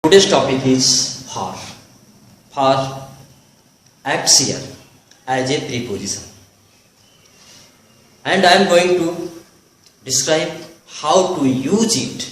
Today's topic is for. For acts here as a preposition, and I am going to describe how to use it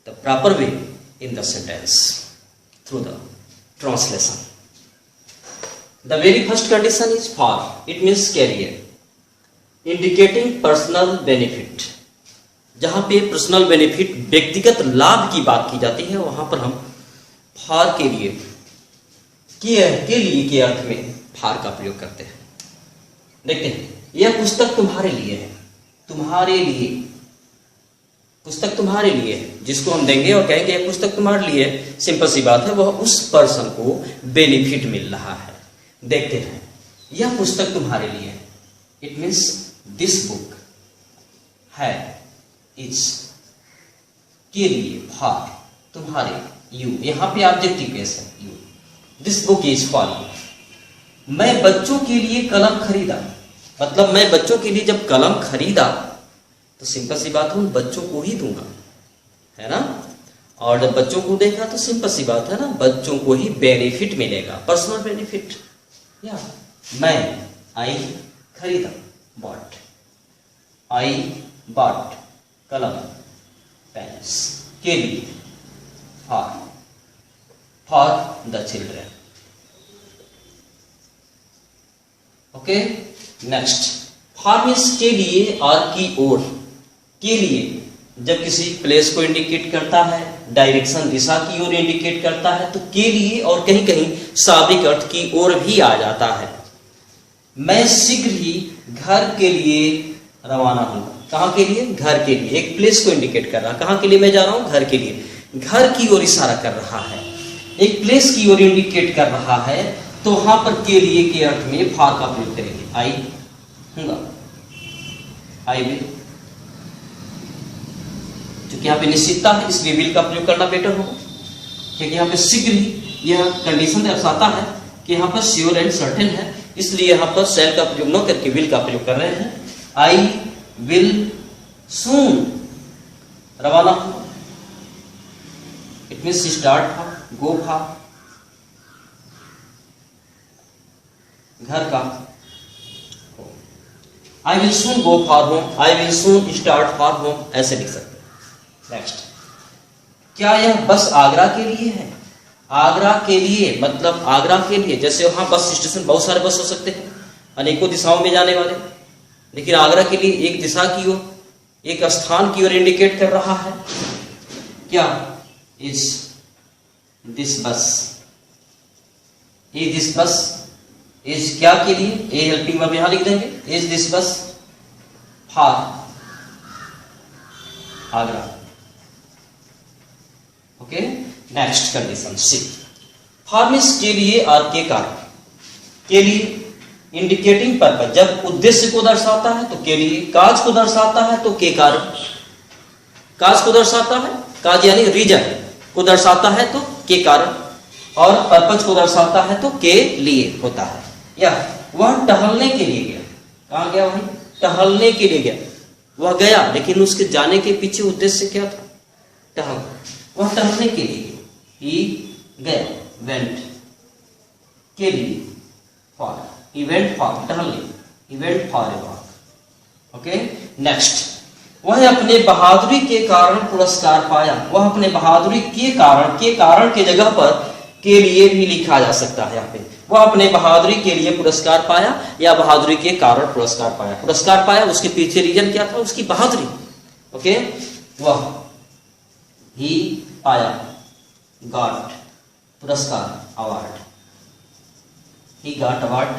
the proper way in the sentence through the translation. The very first condition is for. It means career, indicating personal benefit. जहां पे personal benefit व्यक्तिगत लाभ की बात की जाती है वहां पर हम फॉर के लिए के अर्थ में फॉर का प्रयोग करते हैं। देखते हैं, यह पुस्तक तुम्हारे लिए है। तुम्हारे लिए, पुस्तक तुम्हारे लिए है, जिसको हम देंगे और कहेंगे यह पुस्तक तुम्हारे लिए है, सिंपल सी बात है, वह उस पर्सन को बेनिफिट मिल रहा है। देखते हैं, यह पुस्तक तुम्हारे लिए है। इट मीन्स दिस बुक है, इज के लिए, फॉर, तुम्हारे, यू, यहां पे ऑब्जेक्टिव केस है, you, this book is for you. मैं बच्चों के लिए कलम खरीदा, मतलब मैं बच्चों के लिए जब कलम खरीदा तो सिंपल सी बात है, बच्चों को ही दूंगा, है ना। और जब बच्चों को देखा तो सिंपल सी बात है ना, बच्चों को ही बेनिफिट मिलेगा, पर्सनल बेनिफिट। या मैं, आई खरीदा, बॉट, आई बॉट कलम, पेन्स, के लिए, for the children. Okay, next, for means के लिए और की ओर। के लिए जब किसी प्लेस को इंडिकेट करता है, डायरेक्शन, दिशा की ओर इंडिकेट करता है, तो के लिए और कहीं कहीं शाब्दिक अर्थ की ओर भी आ जाता है। मैं शीघ्र ही घर के लिए रवाना हूं। कहां के लिए? घर के लिए। एक प्लेस को इंडिकेट कर रहा, कहां के लिए मैं जा रहा हूं? घर के लिए। घर की ओर इशारा कर रहा है, एक प्लेस की ओर इंडिकेट कर रहा है, तो वहां पर के लिए के अर्थ में फॉर का प्रयोग करेंगे। आई हूंगा, आई विल। क्योंकि यहां पे निश्चितता है, इसलिए विल का प्रयोग करना बेटर होगा, क्योंकि यहां पे शीघ्र ही यह कंडीशन दर्शाता है कि यहां पर श्योर एंड सर्टेन है, इसलिए यहां पर शैल का प्रयोग न करके विल का प्रयोग कर रहे हैं। आई विल सून रवाना हो। It means start for, go for, घर का। I will soon go for home, I will soon start for home, ऐसे लिख सकते हैं। नेक्स्ट, क्या यह बस आगरा के लिए है? आगरा के लिए मतलब आगरा के लिए, जैसे वहां बस स्टेशन बहुत सारे बस हो सकते हैं, अनेकों दिशाओं में जाने वाले, लेकिन आगरा के लिए एक दिशा की ओर, एक स्थान की ओर इंडिकेट कर रहा है। क्या? Is this bus, is this bus, is क्या के लिए? ए हेल्पिंग वर्ब यहां लिख देंगे। Is this bus for Agra. Okay, next condition C, for means के लिए और के कारण। के लिए इंडिकेटिंग पर्पज, जब उद्देश्य को दर्शाता है तो के लिए, काज को दर्शाता है तो के कारण, काज को दर्शाता है, काज यानी रीजन को दर्शाता है तो के कारण, और पर्पज को दर्शाता है तो के लिए होता है। या वह टहलने के लिए गया। कहां गया भाई? टहलने के लिए गया। वह गया, लेकिन उसके जाने के पीछे उद्देश्य क्या था? टहल। वह टहलने के लिए गया, ही गया, वेंट, के लिए, फॉर, इवेंट फॉर, टहलने, event for a walk. Okay, next, वह अपने बहादुरी के कारण पुरस्कार पाया। वह अपने बहादुरी के कारण के जगह पर के लिए भी लिखा जा सकता है। यहाँ पे वह अपने बहादुरी के लिए पुरस्कार पाया या बहादुरी के कारण पुरस्कार पाया। पुरस्कार पाया, उसके पीछे रीजन क्या था? उसकी बहादुरी। ओके, वह, ही पाया, गॉट, पुरस्कार, अवार्ड, ही गॉट अवार्ड,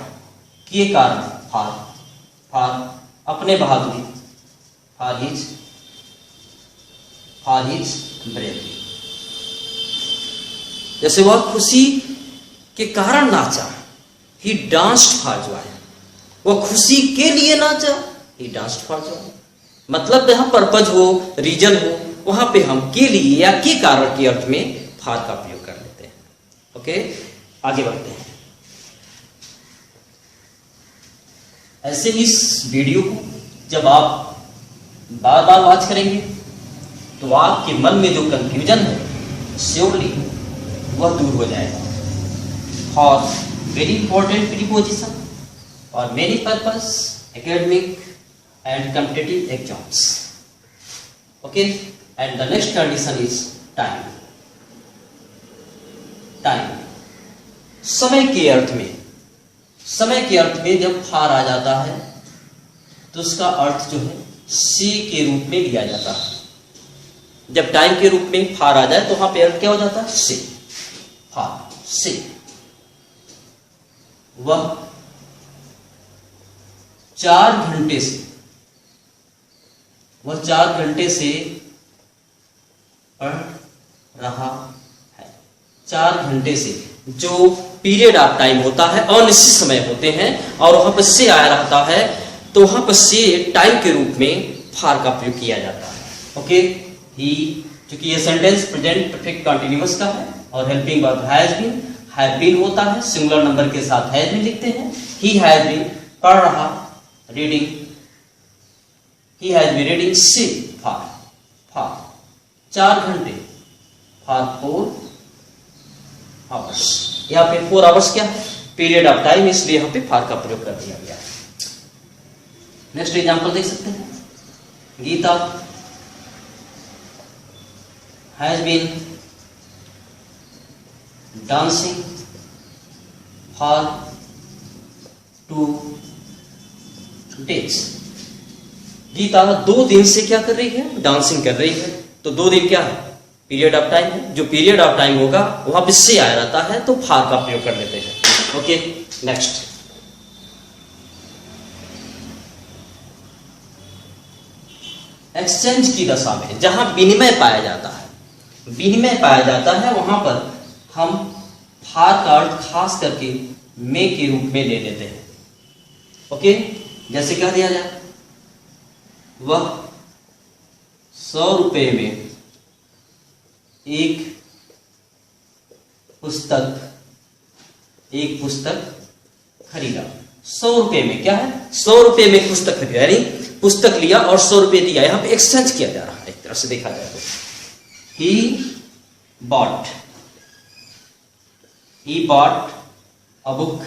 के कारण, फॉर अपने बहादुरी, फॉर हिज ब्रेवरी। जैसे वह खुशी के कारण नाचा, ही डांस्ड फॉर जॉय। वह खुशी के लिए नाचा, ही डांस्ड फॉर जॉय। मतलब यहां पर्पज हो, रीजन हो, वहां पे हम के लिए या के कारण के अर्थ में फॉर का प्रयोग कर लेते हैं। ओके, आगे बढ़ते हैं। ऐसे इस वीडियो को जब आप बार बार वॉच करेंगे तो आपके मन में जो कंफ्यूजन है श्योरली वह दूर हो जाएगा। फॉर वेरी इंपॉर्टेंट प्रीपोजिशन और many purpose academic and competitive exams. Okay, and the next condition is time. Time समय के अर्थ में, समय के अर्थ में जब फार आ जाता है तो उसका अर्थ जो है से के रूप में लिया जाता है। जब टाइम के रूप में फार आ जाए तो वहां पे अर्थ क्या हो जाता है? से। फार से वह 4 घंटे से, वह 4 घंटे से पढ़ रहा है। 4 घंटे से जो पीरियड ऑफ टाइम होता है अनिश्चित समय होते हैं और वहां पर से आया रहता है तो वहां पर से टाइम के रूप में फार का प्रयोग किया जाता है। ओके, ही, क्योंकि ये सेंटेंस प्रेजेंट परफेक्ट कंटिन्यूअस का है और हेल्पिंग वर्ब हैव बीन होता है, सिंगुलर नंबर के साथ हैज बीन लिखते हैं। ही हैज बीन पढ़ रहा, reading, he has been reading से फार, फार 4 घंटे, फार 4 आवर्स। यहाँ पे 4 आवर्स क्या है? पीरियड ऑफ टाइम, इसलिए यहाँ पे फार का प्रयोग कर दिया गया है। नेक्स्ट एग्जांपल देख सकते हैं। Geeta has been dancing for 2 days। Geeta 2 दिन से क्या कर रही है? डांसिंग कर रही है। तो 2 दिन क्या है? पीरियड ऑफ टाइम है। जो पीरियड ऑफ टाइम होगा वहां पे से आया रहता है तो फार का प्रयोग कर लेते हैं। Okay, next. एक्सचेंज की दशा में जहां विनिमय पाया जाता है, विनिमय पाया जाता है वहां पर हम फार का अर्थ खास करके में के रूप में ले लेते हैं। ओके, जैसे कह दिया जाए वह 100 रुपये में एक पुस्तक खरीदा। 100 रुपये में क्या है? 100 रुपये में पुस्तक खरीदा, यानी पुस्तक लिया और 100 रुपये दिया। यहां पे एक्सचेंज किया जा रहा है एक तरह से देखा जाए तो। ही bought a book,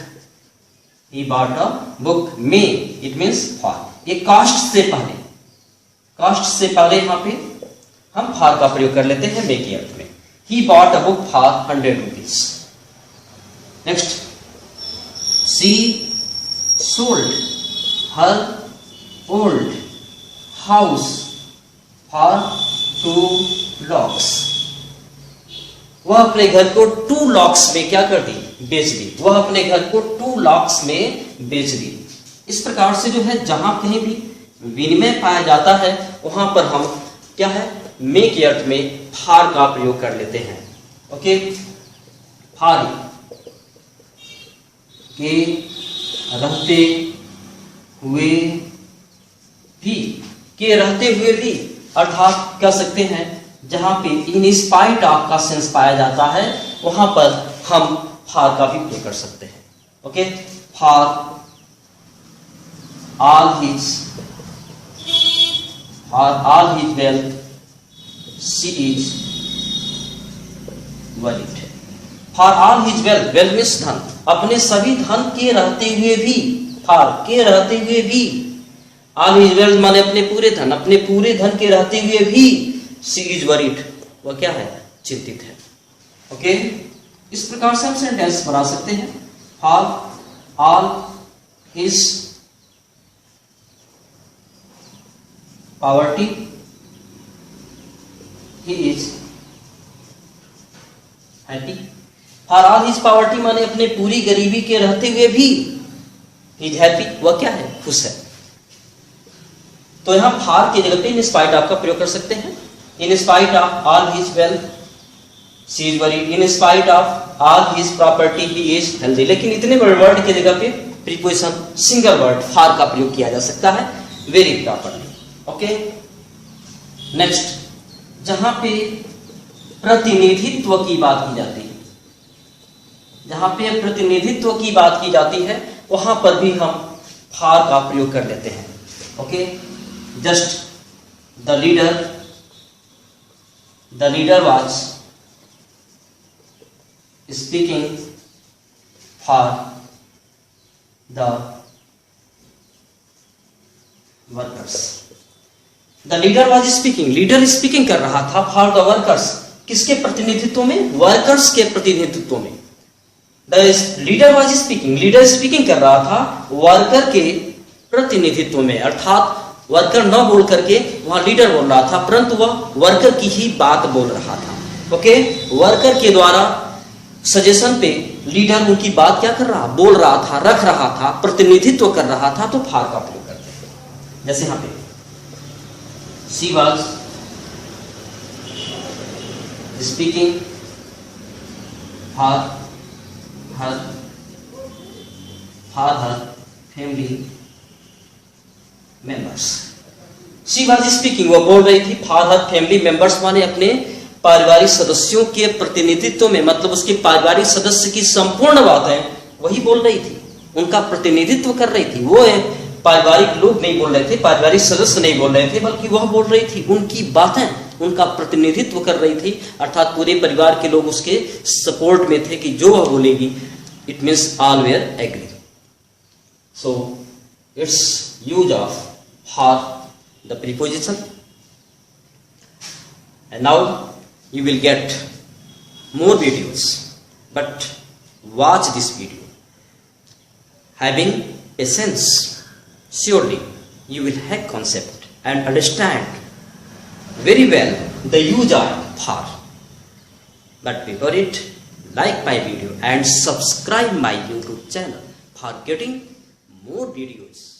he bought a book में, इट मीन्स फॉर। ये कास्ट से पहले, कास्ट से पहले यहां पे हम फार का प्रयोग कर लेते हैं में के अर्थ में। He bought a book for 100 rupees. Next, she sold her old house for 2 lakhs। वह अपने घर को 2 lakhs में क्या कर दी? बेच दी। वह अपने घर को 2 lakhs में बेच दी। इस प्रकार से जो है जहां कहीं भी विनिमय पाया जाता है वहां पर हम क्या है? में के अर्थ में फार का प्रयोग कर लेते हैं। ओके, फार के रहते हुए भी, के रहते हुए भी अर्थात कह सकते हैं जहां पे इन स्पाइट ऑफ का सेंस पाया जाता है वहां पर हम फार का भी प्रयोग कर सकते हैं। Okay, for all his wealth she is worried. For all his wealth, wealth means धन, अपने सभी धन के रहते हुए भी, फार के रहते हुए भी, ऑल हिज वेल्थ माने अपने पूरे धन, अपने पूरे धन के रहते हुए भी, शी इज वरीड, वह क्या है? चिंतित है। ओके, इस प्रकार से हम सेंटेंस बना सकते हैं। For all his poverty he is happy. For all his poverty माने अपने पूरी गरीबी के रहते हुए भी, ही इज हैप्पी, वह क्या है? खुश है। तो यहां फार की जगह पे इन स्पाइट ऑफ का प्रयोग कर सकते हैं। In spite of all his wealth she is worried, in spite of all his property he is healthy. लेकिन इतने बड़े वर्ड की जगह पे प्रीपोजिशन सिंगल वर्ड फार का प्रयोग किया जा सकता है वेरी प्रॉपर्ली। ओके, नेक्स्ट, जहां पे प्रतिनिधित्व की बात की जाती है, जहां पे प्रतिनिधित्व की बात की जाती है वहां पर भी हम फार का प्रयोग कर लेते हैं। Okay, just the leader was speaking for the workers. The leader was speaking. Leader speaking कर रहा था for the workers. किसके प्रतिनिधित्व में? वर्कर्स के प्रतिनिधित्व में. The leader was speaking. Leader speaking कर रहा था वर्कर के प्रतिनिधित्व में, अर्थात वर्कर न बोल करके वहां लीडर बोल रहा था, परंतु वह वर्कर की ही बात बोल रहा था. ओके, वर्कर के द्वारा सजेशन पे लीडर उनकी बात क्या कर रहा? बोल रहा था, रख रहा था, प्रतिनिधित्व कर रहा था, तो फार का प्रयोग करते हैं. जैसे यहां पे she was speaking for her family members. she was speaking, वो बोल रही थी for her family members, माने अपने पारिवारिक सदस्यों के प्रतिनिधित्व में, मतलब उसके पारिवारिक सदस्य की संपूर्ण बातें वही बोल रही थी, उनका प्रतिनिधित्व कर रही थी. वो है पारिवारिक लोग नहीं बोल रहे थे, पारिवारिक सदस्य नहीं बोल रहे थे, बल्कि वह बोल रही थी, उनकी बातें, उनका प्रतिनिधित्व कर रही थी, अर्थात पूरे परिवार के लोग उसके सपोर्ट में थे कि जो वह बोलेगी, it means all were agree. So it's use of for the preposition. And now you will get more videos, but watch this video. Having patience, surely you will have concept and understand very well the use of for. But before it, like my video and subscribe my YouTube channel for getting more videos.